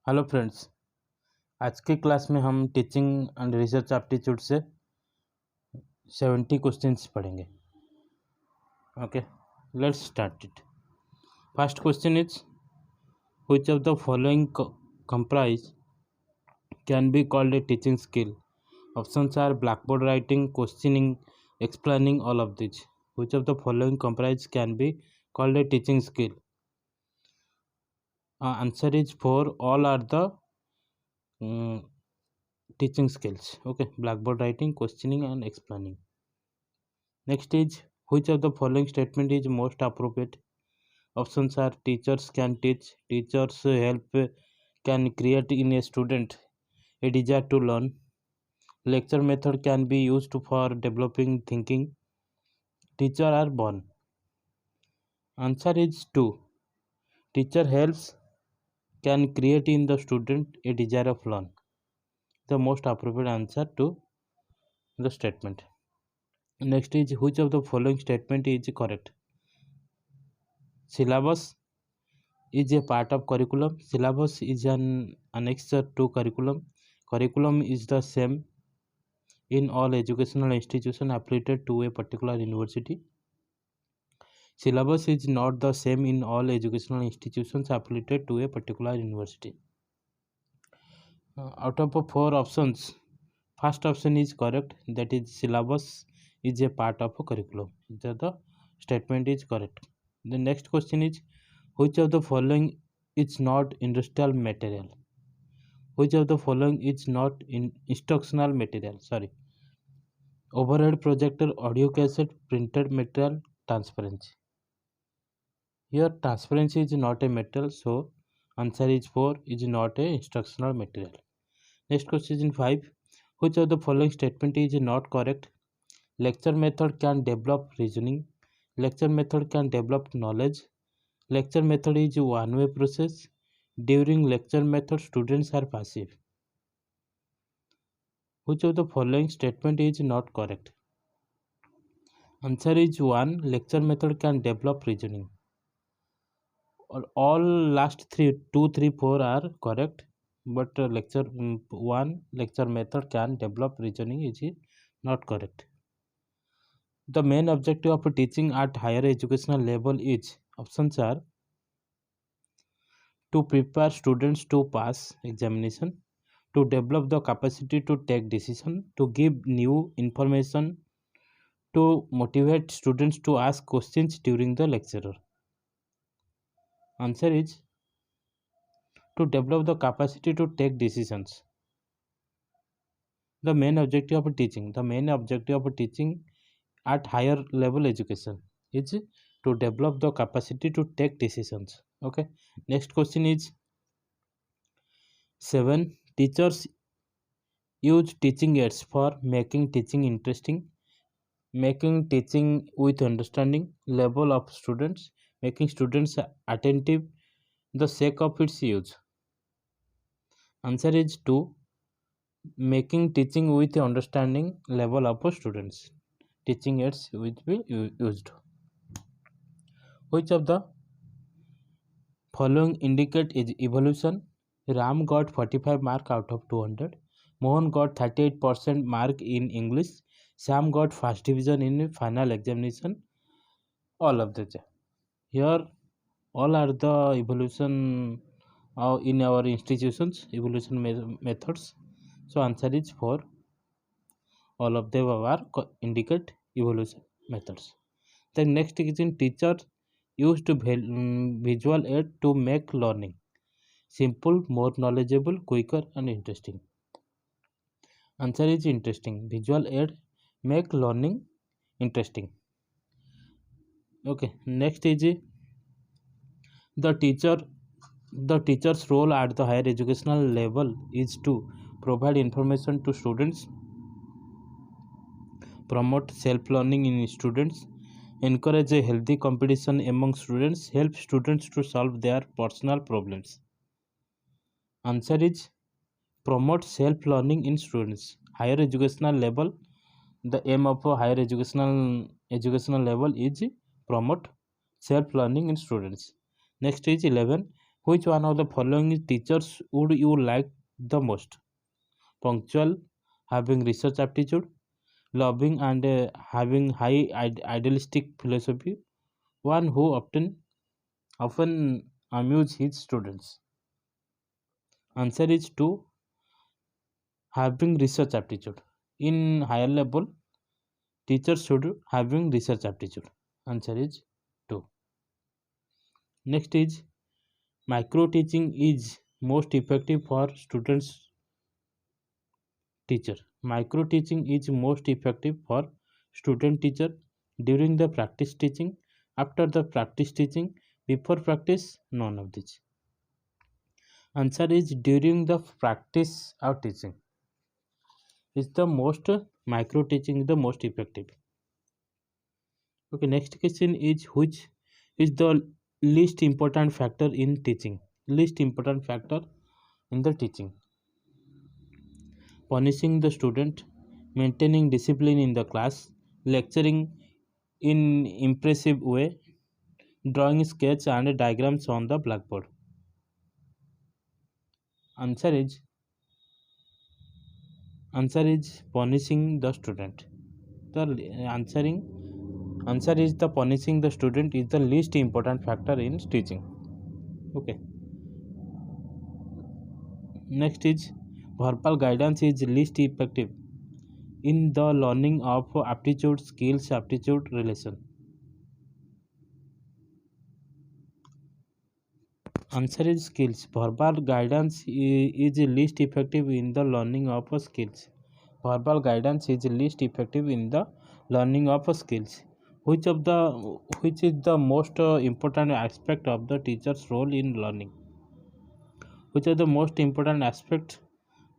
Hello friends, आज की class में हम टीचिंग एंड रिसर्च एप्टीट्यूड से 70 क्वेश्चंस पढ़ेंगे. Okay, let's start it. First question is which of the following comprise can be called a teaching skill. Options are blackboard writing, questioning, explaining, all of these. Which of the following comprise can be called a teaching skill? Answer is 4. All are the teaching skills. Okay, blackboard writing, questioning and explaining. Next is which of the following statement is most appropriate? Options are teachers can teach, teachers help can create in a student a desire to learn, lecture method can be used for developing thinking, teacher are born. Answer is 2. Teacher helps can create in the student a desire of learn. The most appropriate answer to the statement. Next is which of the following statement is correct? Syllabus is a part of curriculum. Syllabus is an annexure to curriculum. Curriculum is the same in all educational institutions affiliated to a particular university. Syllabus is not the same in all educational institutions affiliated to a particular university. Out of 4 options, first option is correct, that is syllabus is a part of a curriculum. The statement is correct. The next question is which of the following is not industrial material? Which of the following is not instructional material? Overhead projector, audio cassette, printed material, transparency. Here transparency is not a material, so answer is 4, is not a instructional material. Next question 5. Which of the following statement is not correct? Lecture method can develop reasoning. Lecture method can develop knowledge. Lecture method is a one-way process. During lecture method, students are passive. Which of the following statement is not correct? Answer is 1. Lecture method can develop reasoning. All last 2, 3, 4 are correct, but lecture 1 lecture method can develop reasoning is not correct. The main objective of teaching at higher educational level is, options are to prepare students to pass examination, to develop the capacity to take decision, to give new information, to motivate students to ask questions during the lecture. Answer is to develop the capacity to take decisions. The main objective of teaching at higher level education is to develop the capacity to take decisions. Okay, next question is 7. Teachers use teaching aids for making teaching interesting, making teaching with understanding level of students, making students attentive, the sake of its use. Answer is 2. Making teaching with understanding level of students. Teaching aids will be used. Which of the following indicate is evolution? Ram got 45 mark out of 200. Mohan got 38% mark in English. Sam got first division in final examination. All of the here all are the evolution in our institutions, evolution methods. So answer is 4. All of them are indicate evolution methods. The next is in teacher used visual aid to make learning simple, more knowledgeable, quicker and interesting. Answer is interesting. Visual aid make learning interesting. Okay, next is the teacher's role at the higher educational level is to provide information to students, promote self-learning in students, encourage a healthy competition among students, help students to solve their personal problems. Answer is promote self-learning in students. Higher educational level, the aim of a higher educational level is promote self-learning in students. Next is 11. Which one of the following teachers would you like the most? Punctual, having research aptitude, loving and having high idealistic philosophy, one who often amuse his students. Answer is 2, having research aptitude. In higher level, teachers should having research aptitude. Answer is 2. Next is micro teaching is most effective for students teacher. Micro teaching is most effective for student teacher during the practice teaching, after the practice teaching, before practice, none of this. Answer is during the practice of teaching is the most micro teaching is the most effective. Okay, next question is which is the least important factor in teaching? Least important factor in the teaching. Punishing the student, maintaining discipline in the class, lecturing in impressive way, drawing sketch and diagrams on the blackboard. Answer is punishing the student. The answer is the punishing the student is the least important factor in teaching. Okay. Next is verbal guidance is least effective in the learning of aptitude skills aptitude relation. Answer is skills. Verbal guidance is least effective in the learning of skills. Verbal guidance is least effective in the learning of skills. Which is the most important aspect of the teacher's role in learning? Which are the most important aspect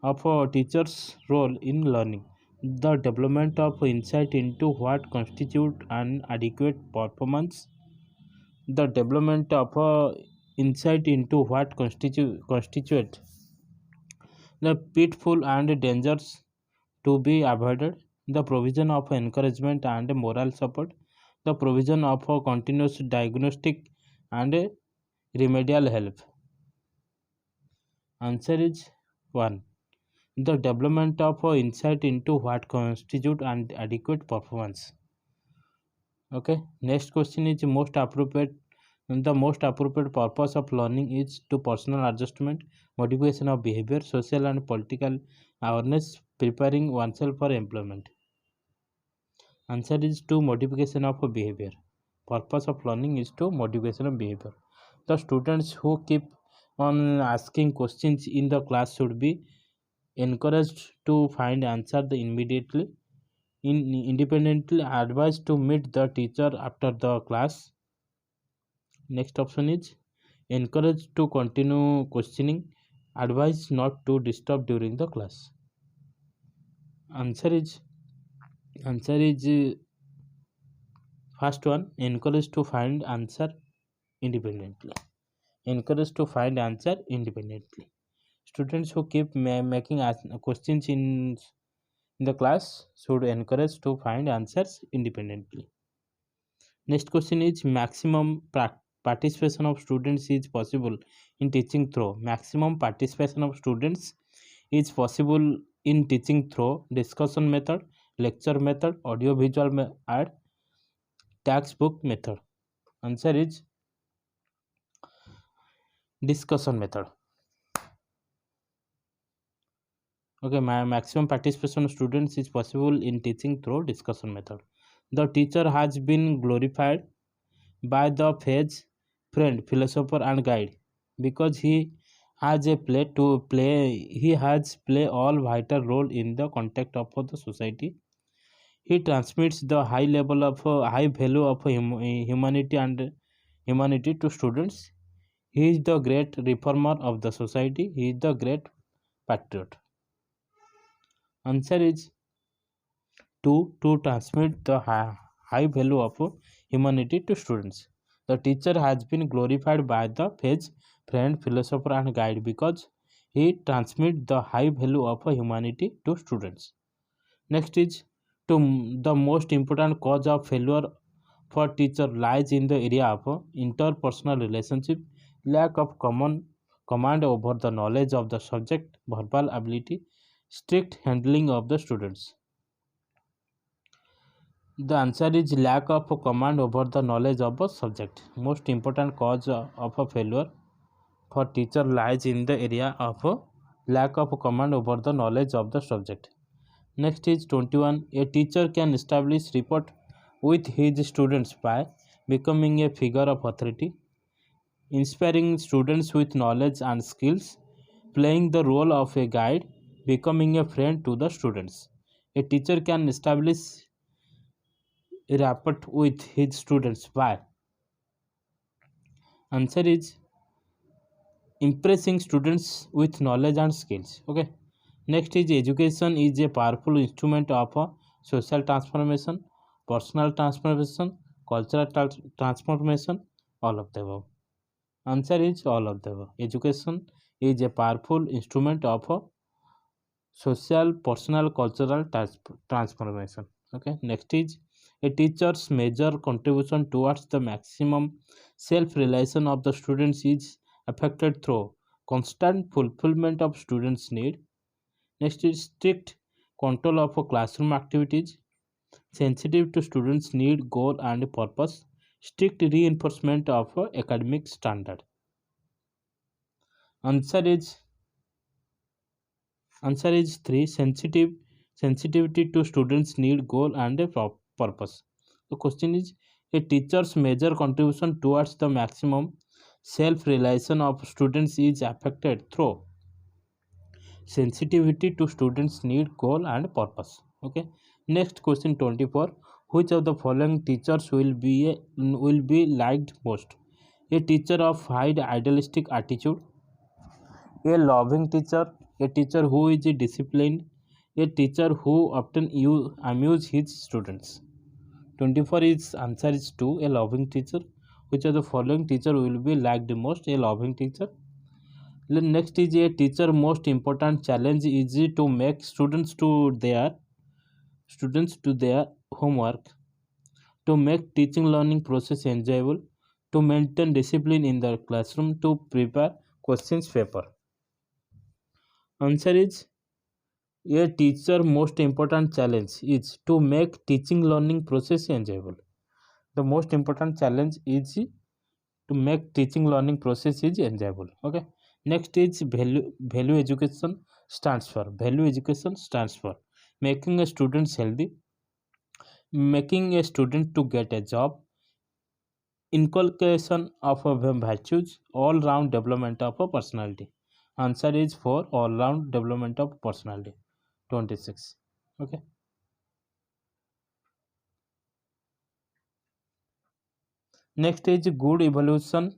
of a teacher's role in learning? The development of insight into what constitute an adequate performance, the development of insight into what constitute the pitfall and dangers to be avoided, the provision of encouragement and moral support, the provision of a continuous diagnostic and remedial help. Answer is 1, the development of insight into what constitute an adequate performance. Okay, next question is most appropriate. The most appropriate purpose of learning is to personal adjustment, modification of behavior, social and political awareness, preparing oneself for employment. Answer is to modification of behavior. Purpose of learning is to modification of behavior. The students who keep on asking questions in the class should be encouraged to find answer immediately, independently advised to meet the teacher after the class. Next option is encouraged to continue questioning, advised not to disturb during the class. Answer is first one, encouraged to find answer independently. Encouraged to find answer independently. Students who keep making questions in the class should encourage to find answers independently. Next question is maximum participation of students is possible in teaching through. Maximum participation of students is possible in teaching through discussion method, lecture method, audio visual and textbook method. Answer is discussion method. Okay, my maximum participation of students is possible in teaching through discussion method. The teacher has been glorified by the phase friend, philosopher and guide because he has a play he has play all vital role in the context of the society. He transmits the high level of high value of humanity to students. He is the great reformer of the society. He is the great patriot. Answer is to transmit the high value of humanity to students. The teacher has been glorified by the phase friend, philosopher and guide because he transmits the high value of humanity to students. Next is to the most important cause of failure for teacher lies in the area of interpersonal relationship, lack of common command over the knowledge of the subject, verbal ability, strict handling of the students. The answer is lack of command over the knowledge of a subject. Most important cause of a failure for teacher lies in the area of lack of command over the knowledge of the subject. Next is 21. A teacher can establish rapport with his students by becoming a figure of authority, inspiring students with knowledge and skills, playing the role of a guide, becoming a friend to the students. A teacher can establish a rapport with his students by answer is impressing students with knowledge and skills. Okay. Next is education is a powerful instrument of a social transformation, personal transformation, cultural transformation, all of the above. Answer is all of the above. Education is a powerful instrument of a social, personal, cultural transformation. Okay. Next is a teacher's major contribution towards the maximum self-realization of the students is affected through constant fulfillment of students' need. Next is strict control of classroom activities, sensitive to students' need, goal, and purpose, strict reinforcement of academic standard. Answer is Answer is 3. Sensitivity to students' need, goal, and purpose. The question is a teacher's major contribution towards the maximum self-realization of students is affected through sensitivity to students' need, goal, and purpose. Okay. Next question 24. Which of the following teachers will be liked most? A teacher of high idealistic attitude, a loving teacher, a teacher who is disciplined, a teacher who often amuse his students. 24 is answer is 2, a loving teacher. Which of the following teacher will be liked the most? A loving teacher. Then next is a teacher most important challenge is to make students to their homework, to make teaching learning process enjoyable, to maintain discipline in the classroom, to prepare questions paper. Answer is a teacher most important challenge is to make teaching learning process enjoyable. The most important challenge is to make teaching learning process is enjoyable. Okay. Next is value education stands for making a student healthy, making a student to get a job, inculcation of a virtues, all round development of a personality. Answer is for all round development of personality. 26. Okay. Next is good evolution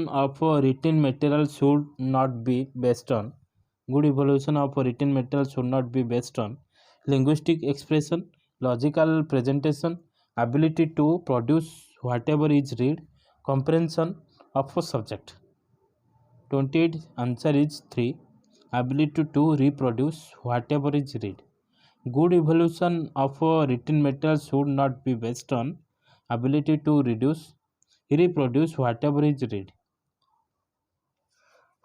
of a written material should not be based on good evolution of a written material should not be based on linguistic expression, logical presentation, ability to produce whatever is read, comprehension of a subject. 28 answer is 3, ability to reproduce whatever is read. Good evolution of a written material should not be based on ability to reproduce whatever is read.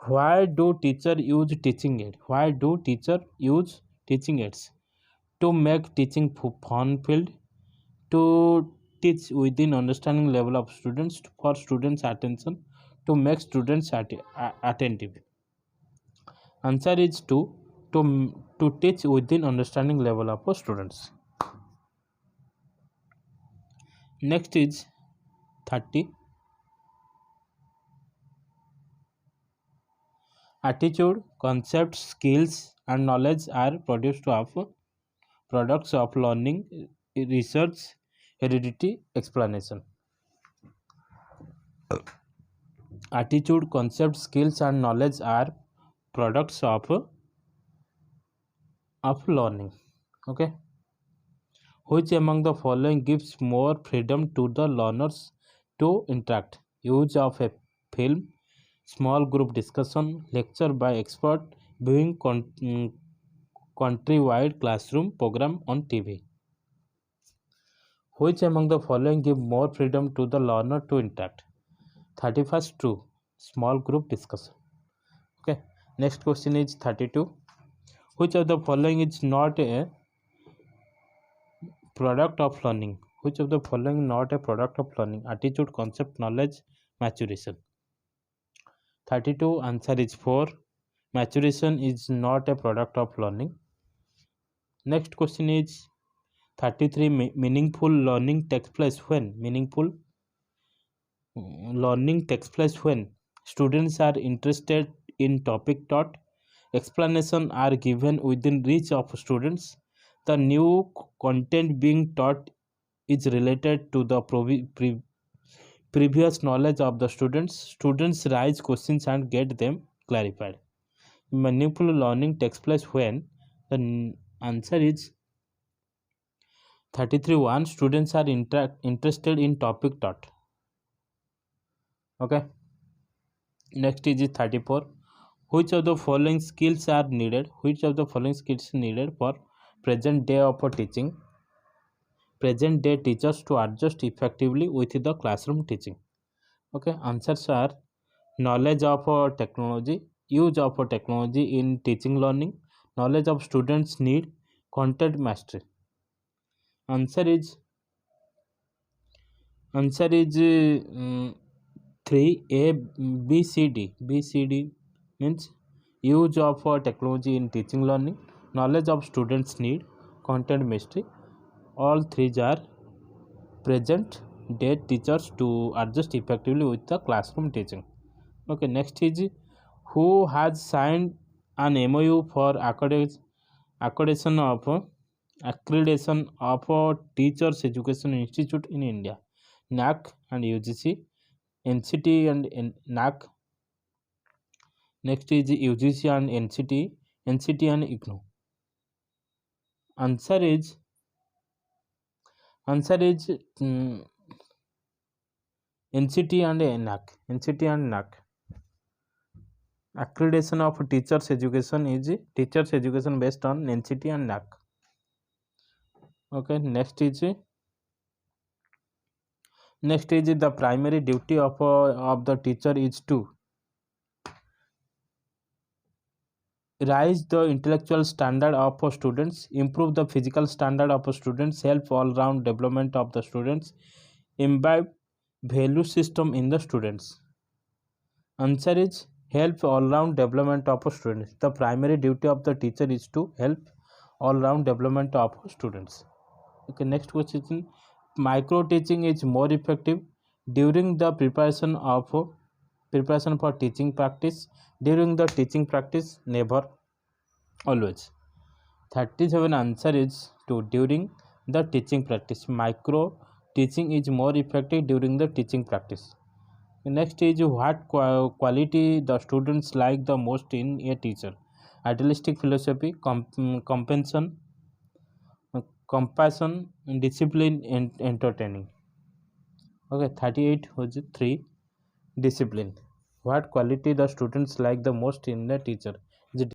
Why do teacher use teaching aid? Why do teacher use teaching aids? To make teaching fun filled, to teach within understanding level of students, for students attention, to make students attentive. Answer is 2, to teach within understanding level of students. Next is 30. Attitude, concepts, skills, and knowledge are products of learning, research, heredity, explanation. Attitude, concepts, skills, and knowledge are products of learning. Okay. Which among the following gives more freedom to the learners to interact? Use of a film, small group discussion, lecture by expert, viewing countrywide classroom program on TV. Which among the following give more freedom to the learner to interact? 31st true, small group discussion. Okay, next question is 32. Which of the following is not a product of learning? Which of the following not a product of learning? Attitude, concept, knowledge, maturation. 32 answer is 4. Maturation is not a product of learning. Next question is 33. Meaningful learning takes place when? Meaningful learning takes place when students are interested in topic taught, explanation are given within reach of students, the new content being taught is related to the previous knowledge of the students raise questions and get them clarified. Meaningful learning takes place when the answer is 33. 1 students are interested in topic taught. Okay, next is 34. Which of the following skills are needed? Which of the following skills needed for present day of teaching? Present day teachers to adjust effectively with the classroom teaching. Okay, answers are knowledge of technology, use of technology in teaching learning, knowledge of students need, content mastery. Answer is 3 A B C D. B C D means use of technology in teaching learning, knowledge of students need, content mastery. All three are present day teachers to adjust effectively with the classroom teaching. Okay, next is who has signed an MOU for accreditation of a teachers education institute in India? NAC and UGC, NCT and NAC. Next is UGC and NCT and IGNOU. Answer is NCT and NAC. NCT and NAC. Accreditation of teachers education is teachers education based on NCT and NAC. Okay, next is the primary duty of the teacher is to raise the intellectual standard of students, improve the physical standard of students, help all round development of the students, imbibe value system in the students. Answer is help all round development of students. The primary duty of the teacher is to help all round development of students. Okay, next question. Micro teaching is more effective during the preparation for teaching practice, during the teaching practice, never, always. 37 answer is to during the teaching practice. Micro teaching is more effective during the teaching practice. Next is what quality the students like the most in a teacher? Idealistic philosophy, compassion, discipline, and entertaining. Okay, 38 was 3 discipline. What quality the students like the most in the teacher?